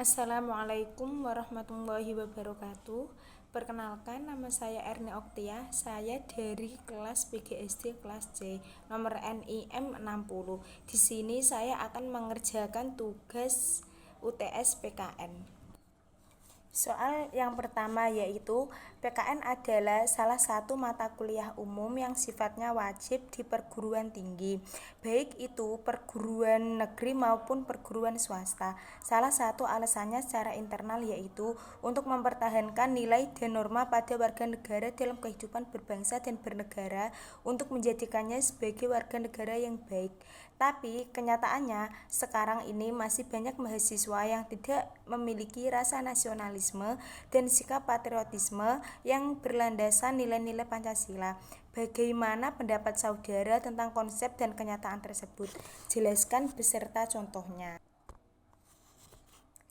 Assalamualaikum warahmatullahi wabarakatuh. Perkenalkan, nama saya Erni Oktia. Saya dari kelas PGSD kelas C, nomor NIM 60. Di sini saya akan mengerjakan tugas UTS PKN. Soal yang pertama yaitu PKN adalah salah satu mata kuliah umum yang sifatnya wajib di perguruan tinggi, baik itu perguruan negeri maupun perguruan swasta. Salah satu alasannya secara internal yaitu untuk mempertahankan nilai dan norma pada warga negara dalam kehidupan berbangsa dan bernegara untuk menjadikannya sebagai warga negara yang baik. Tapi kenyataannya sekarang ini masih banyak mahasiswa yang tidak memiliki rasa nasionalisme dan sikap patriotisme yang berlandasan nilai-nilai Pancasila. Bagaimana pendapat saudara tentang konsep dan kenyataan tersebut? Jelaskan beserta contohnya.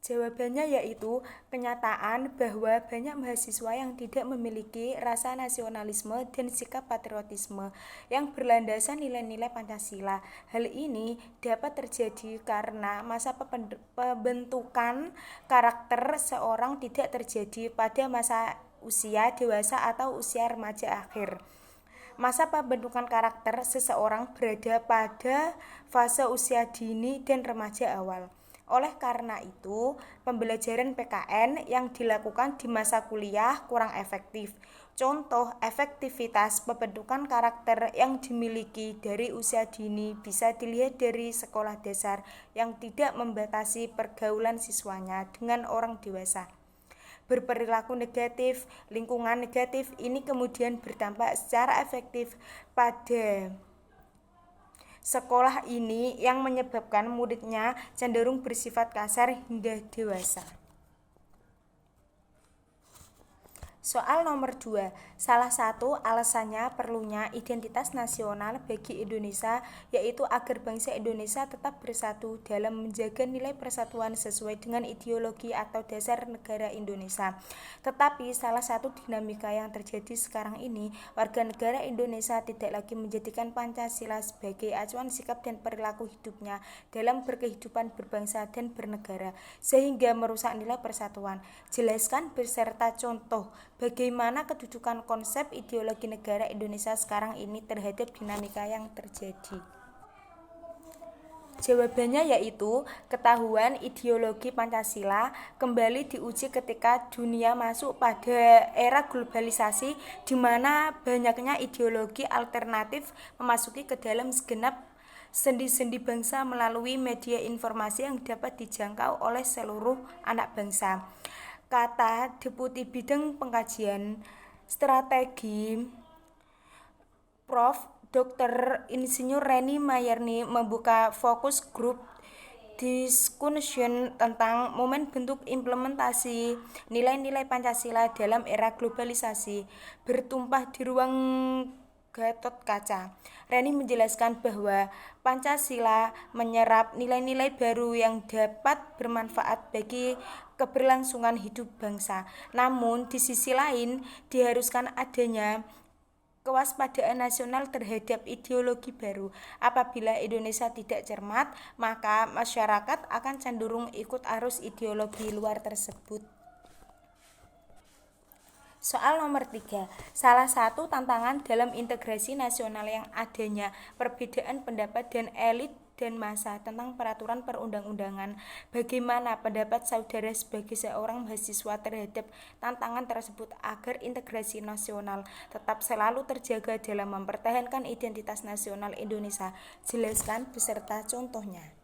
Jawabannya yaitu kenyataan bahwa banyak mahasiswa yang tidak memiliki rasa nasionalisme dan sikap patriotisme yang berlandasan nilai-nilai Pancasila. Hal ini dapat terjadi karena masa pembentukan karakter seorang tidak terjadi pada masa usia dewasa atau usia remaja akhir. Masa pembentukan karakter seseorang berada pada fase usia dini dan remaja awal. Oleh karena itu, pembelajaran PKN yang dilakukan di masa kuliah kurang efektif. Contoh efektivitas pembentukan karakter yang dimiliki dari usia dini bisa dilihat dari sekolah dasar yang tidak membatasi pergaulan siswanya dengan orang dewasa. Berperilaku negatif, lingkungan negatif ini kemudian berdampak secara efektif pada sekolah ini yang menyebabkan muridnya cenderung bersifat kasar hingga dewasa. Soal nomor 2, salah satu alasannya perlunya identitas nasional bagi Indonesia yaitu agar bangsa Indonesia tetap bersatu dalam menjaga nilai persatuan sesuai dengan ideologi atau dasar negara Indonesia. Tetapi salah satu dinamika yang terjadi sekarang ini, warga negara Indonesia tidak lagi menjadikan Pancasila sebagai acuan sikap dan perilaku hidupnya dalam berkehidupan berbangsa dan bernegara, sehingga merusak nilai persatuan. Jelaskan beserta contoh bagaimana kedudukan konsep ideologi negara Indonesia sekarang ini terhadap dinamika yang terjadi. Jawabannya yaitu ketahuan ideologi Pancasila kembali diuji ketika dunia masuk pada era globalisasi di mana banyaknya ideologi alternatif memasuki ke dalam segenap sendi-sendi bangsa melalui media informasi yang dapat dijangkau oleh seluruh anak bangsa. Kata Deputi Bidang Pengkajian Strategi Prof. Dr. Insinyur Reni Mayerni membuka fokus grup discussion tentang momen bentuk implementasi nilai-nilai Pancasila dalam era globalisasi bertumpah di ruang Gatot Kaca. Reni menjelaskan bahwa Pancasila menyerap nilai-nilai baru yang dapat bermanfaat bagi keberlangsungan hidup bangsa. Namun di sisi lain diharuskan adanya kewaspadaan nasional terhadap ideologi baru. Apabila Indonesia tidak cermat, maka masyarakat akan cenderung ikut arus ideologi luar tersebut. Soal nomor 3, salah satu tantangan dalam integrasi nasional yang adanya perbedaan pendapat dan elit dan massa tentang peraturan perundang-undangan. Bagaimana pendapat saudara sebagai seorang mahasiswa terhadap tantangan tersebut agar integrasi nasional tetap selalu terjaga dalam mempertahankan identitas nasional Indonesia? Jelaskan beserta contohnya.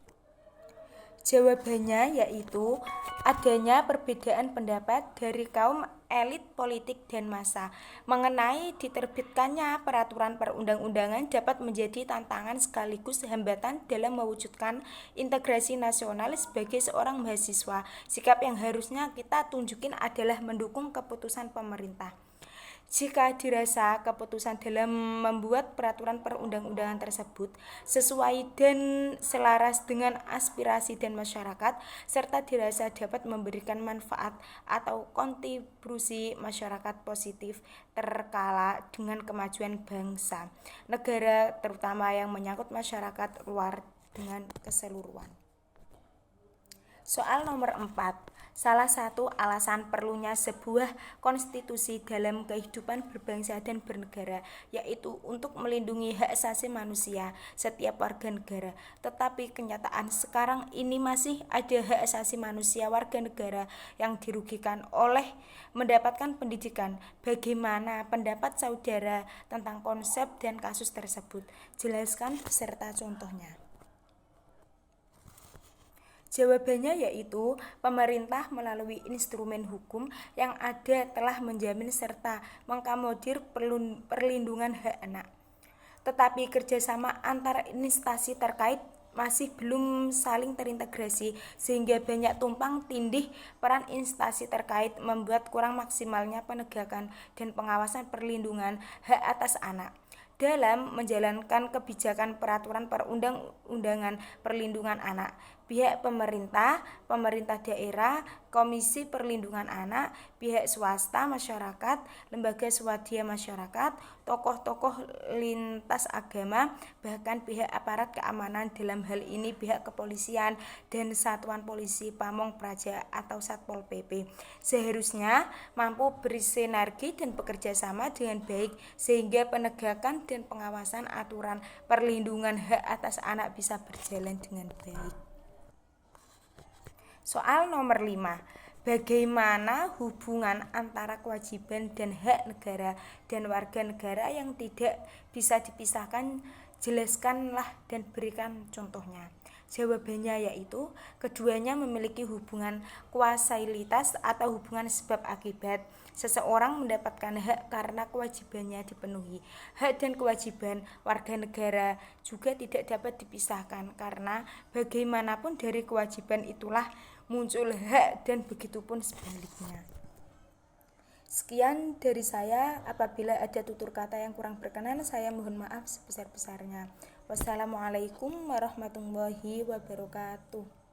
Jawabannya yaitu adanya perbedaan pendapat dari kaum elit politik dan massa mengenai diterbitkannya peraturan perundang-undangan dapat menjadi tantangan sekaligus hambatan dalam mewujudkan integrasi nasional sebagai seorang mahasiswa. Sikap yang harusnya kita tunjukin adalah mendukung keputusan pemerintah. Jika dirasa keputusan dalam membuat peraturan perundang-undangan tersebut sesuai dan selaras dengan aspirasi dan masyarakat, serta dirasa dapat memberikan manfaat atau kontribusi masyarakat positif terkala dengan kemajuan bangsa, negara terutama yang menyangkut masyarakat luar dengan keseluruhan. Soal nomor 4, Salah satu alasan perlunya sebuah konstitusi dalam kehidupan berbangsa dan bernegara, yaitu untuk melindungi hak asasi manusia setiap warga negara. Tetapi kenyataan sekarang ini masih ada hak asasi manusia warga negara yang dirugikan oleh mendapatkan pendidikan. Bagaimana pendapat saudara tentang konsep dan kasus tersebut? Jelaskan beserta contohnya. Jawabannya yaitu pemerintah melalui instrumen hukum yang ada telah menjamin serta mengakomodir perlindungan hak anak. Tetapi kerjasama antar instansi terkait masih belum saling terintegrasi sehingga banyak tumpang tindih peran instansi terkait membuat kurang maksimalnya penegakan dan pengawasan perlindungan hak atas anak. Dalam menjalankan kebijakan peraturan perundang-undangan perlindungan anak, pihak pemerintah, pemerintah daerah, Komisi Perlindungan Anak, pihak swasta, masyarakat, lembaga swadaya masyarakat, tokoh-tokoh lintas agama, bahkan pihak aparat keamanan, dalam hal ini pihak kepolisian dan Satuan Polisi Pamong Praja atau Satpol PP, seharusnya mampu bersinergi dan bekerja sama dengan baik sehingga penegakan dan pengawasan aturan perlindungan hak atas anak bisa berjalan dengan baik. Soal nomor 5. Bagaimana hubungan antara kewajiban dan hak negara dan warga negara yang tidak bisa dipisahkan? Jelaskanlah dan berikan contohnya. Jawabannya yaitu keduanya memiliki hubungan kausalitas atau hubungan sebab akibat. Seseorang mendapatkan hak karena kewajibannya dipenuhi. Hak dan kewajiban warga negara juga tidak dapat dipisahkan karena bagaimanapun dari kewajiban itulah muncul hak dan begitupun sebaliknya. Sekian dari saya. Apabila ada tutur kata yang kurang berkenan, saya mohon maaf sebesar-besarnya. Wassalamualaikum warahmatullahi wabarakatuh.